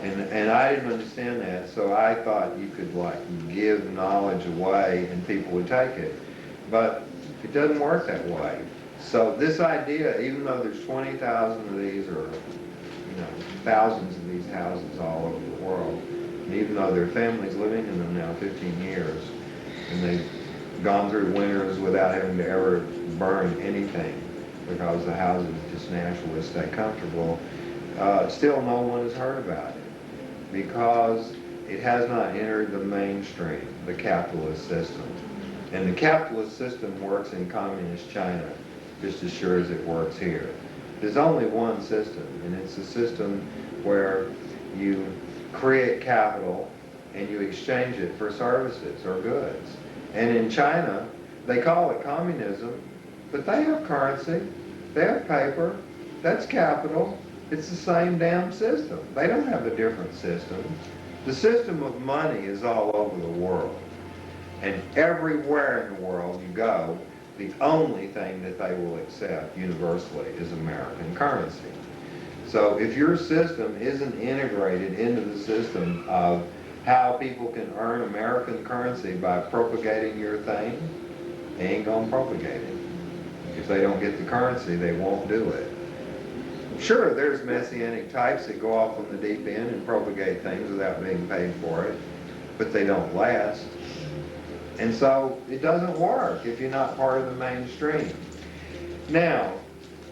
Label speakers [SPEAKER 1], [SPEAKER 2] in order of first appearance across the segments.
[SPEAKER 1] And I didn't understand that, so I thought you could like give knowledge away and people would take it. But it doesn't work that way. So this idea, even though there's 20,000 of these or thousands of these houses all over the world, and even though there are families living in them now 15 years, and they've gone through winters without having to ever burn anything because the houses just naturally stay comfortable, still no one has heard about it because it has not entered the mainstream, the capitalist system. And the capitalist system works in communist China just as sure as it works here. There's only one system, and it's a system where you create capital and you exchange it for services or goods. And in China, they call it communism, but they have currency, they have paper, that's capital. It's the same damn system. They don't have a different system. The system of money is all over the world. And everywhere in the world you go, the only thing that they will accept universally is American currency. So if your system isn't integrated into the system of how people can earn American currency by propagating your thing, they ain't gonna propagate it. If they don't get the currency, they won't do it. Sure, there's messianic types that go off on the deep end and propagate things without being paid for it, but they don't last. And so it doesn't work if you're not part of the mainstream. Now,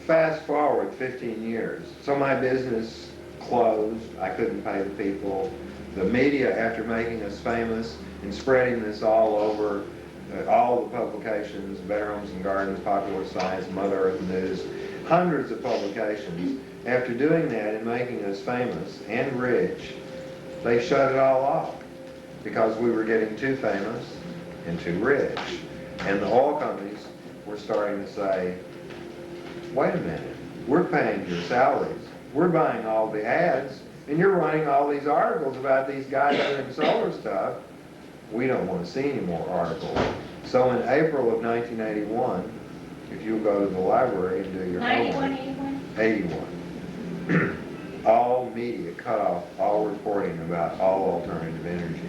[SPEAKER 1] fast forward 15 years. So my business closed. I couldn't pay the people. The media, after making us famous and spreading this all over, all the publications, Better Homes and Gardens, Popular Science, Mother Earth News, hundreds of publications, after doing that and making us famous and rich, they shut it all off because we were getting too famous and too rich. And the oil companies were starting to say, wait a minute, we're paying your salaries, we're buying all the ads, and you're running all these articles about these guys doing solar stuff. We don't want to see any more articles. So in April of 1981, if you go to the library and do your
[SPEAKER 2] 91,
[SPEAKER 1] homework, 81, all media cut off all reporting about all alternative energy.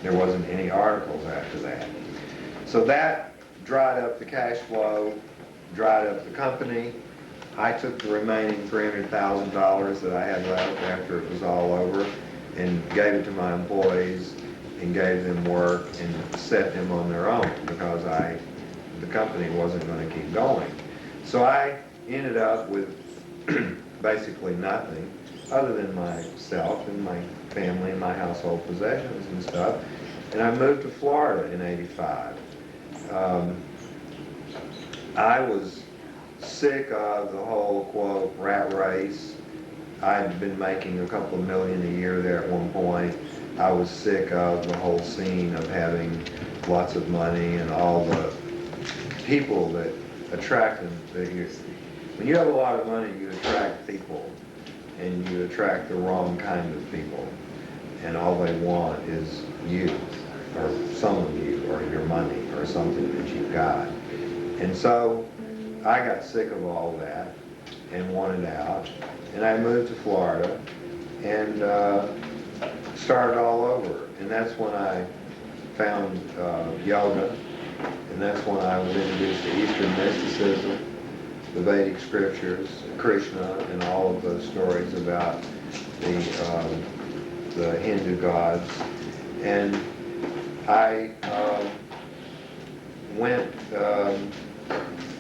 [SPEAKER 1] There wasn't any articles after that. So that dried up the cash flow, dried up the company. I took the remaining $300,000 that I had left after it was all over and gave it to my employees and gave them work and set them on their own because the company wasn't going to keep going. So I ended up with basically nothing other than myself and my family and my household possessions and stuff. And I moved to Florida in '85. I was sick of the whole, quote, rat race. I'd been making a couple of million a year there at one point. I was sick of the whole scene of having lots of money and all the people that attract them. When you have a lot of money, you attract people, and you attract the wrong kind of people. And all they want is you, or some of you, or your money, or something that you've got. And so I got sick of all that and wanted out. And I moved to Florida and started all over. And that's when I found yoga. And that's when I was introduced to Eastern mysticism, the Vedic scriptures, Krishna, and all of those stories about the Hindu gods. And I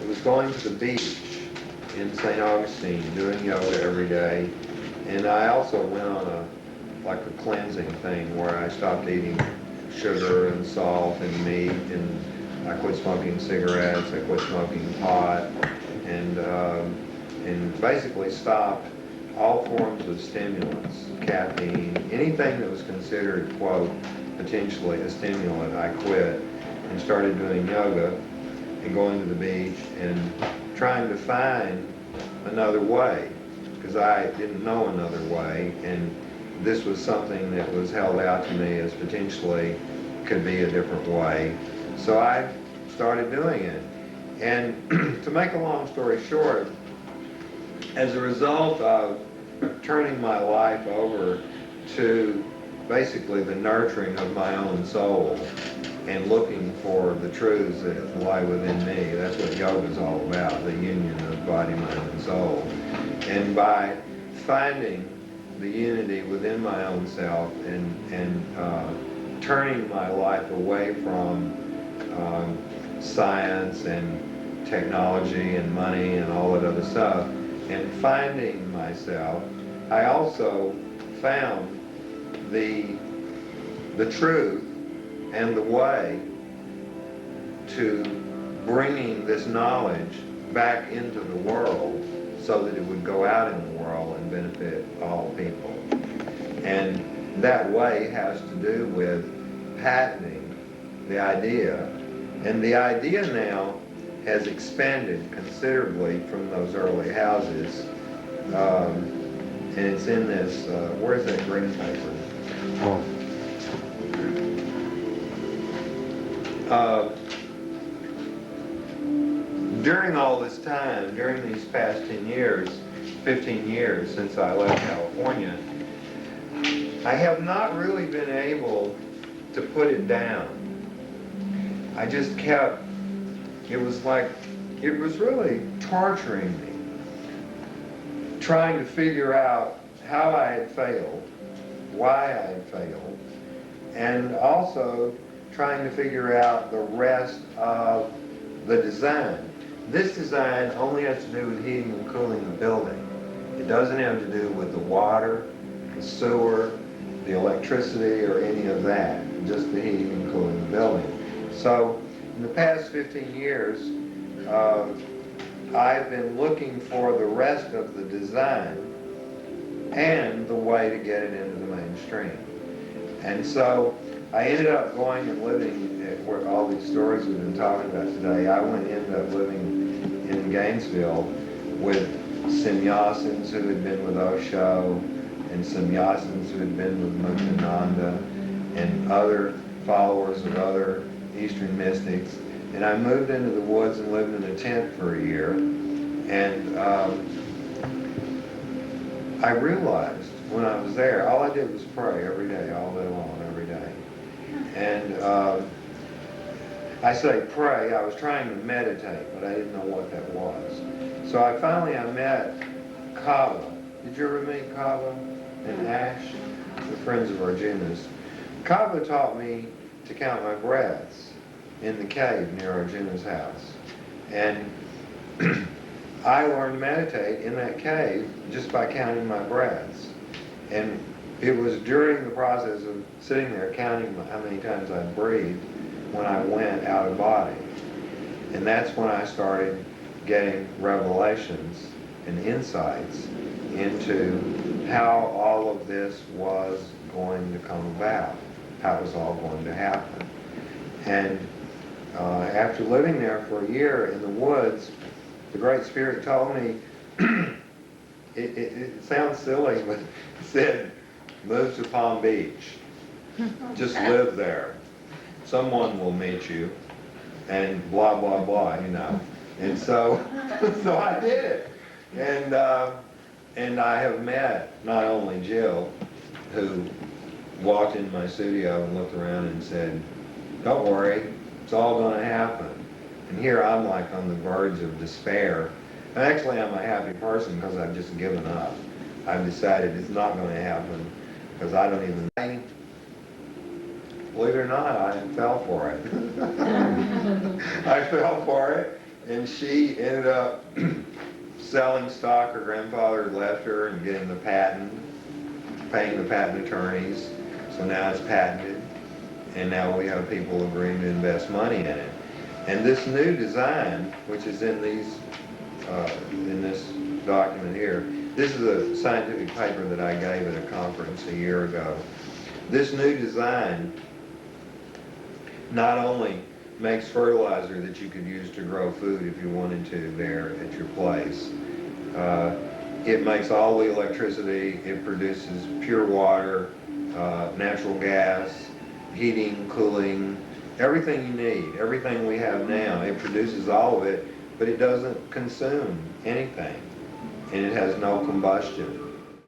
[SPEAKER 1] was going to the beach in St. Augustine, doing yoga every day. And I also went on a cleansing thing where I stopped eating sugar and salt and meat, and I quit smoking cigarettes, I quit smoking pot, and basically stopped all forms of stimulants, caffeine, anything that was considered, quote, potentially a stimulant, I quit and started doing yoga and going to the beach and trying to find another way, because I didn't know another way, and this was something that was held out to me as potentially could be a different way. So I started doing it. And to make a long story short, as a result of turning my life over into basically the nurturing of my own soul and looking for the truths that lie within me. That's what yoga is all about, the union of body, mind, and soul. And by finding the unity within my own self and turning my life away from science and technology and money and all that other stuff, and finding myself, I also found the truth and the way to bringing this knowledge back into the world so that it would go out in the world and benefit all people. And that way has to do with patenting the idea. And the idea now has expanded considerably from those early houses. And it's in this, where's that green paper? During all this time, during these past 10 years, 15 years since I left California, I have not really been able to put it down. I just kept, it was really torturing me, trying to figure out how I had failed, why I had failed, and also trying to figure out the rest of the design. This design only has to do with heating and cooling the building. It doesn't have to do with the water, the sewer, the electricity, or any of that, just the heating and cooling the building. So in the past 15 years, I've been looking for the rest of the design and the way to get it into the mainstream. And so I ended up going and living at where all these stories we've been talking about today. I ended up living in Gainesville with sannyasins who had been with Osho and sannyasins who had been with Muktananda and other followers of other Eastern mystics. And I moved into the woods and lived in a tent for a year. And I realized when I was there, all I did was pray every day, all day long, every day. And I say pray, I was trying to meditate, but I didn't know what that was. So I met Kava. Did you ever meet Kava and Ash? The friends of Arjuna's. Kava taught me to count my breaths in the cave near Arjuna's house. And I learned to meditate in that cave just by counting my breaths. And it was during the process of sitting there counting how many times I breathed when I went out of body. And that's when I started getting revelations and insights into how all of this was going to come about, how it was all going to happen. And after living there for a year in the woods, the Great Spirit told me, it sounds silly, but it said, move to Palm Beach. Just live there. Someone will meet you, and blah, blah, blah, you know. And so I did it. And I have met not only Jill, who walked into my studio and looked around and said, don't worry, it's all going to happen. And here I'm like on the verge of despair. And actually I'm a happy person because I've just given up. I've decided it's not going to happen because I don't even think. Believe it or not, I fell for it. I fell for it, and she ended up selling stock her grandfather left her and getting the patent, paying the patent attorneys. So now it's patented, and now we have people agreeing to invest money in it. And this new design, which is in this document here, this is a scientific paper that I gave at a conference a year ago. This new design not only makes fertilizer that you could use to grow food if you wanted to there at your place. It makes all the electricity, it produces pure water, natural gas, heating, cooling, everything you need, everything we have now. It produces all of it, but it doesn't consume anything, and it has no combustion.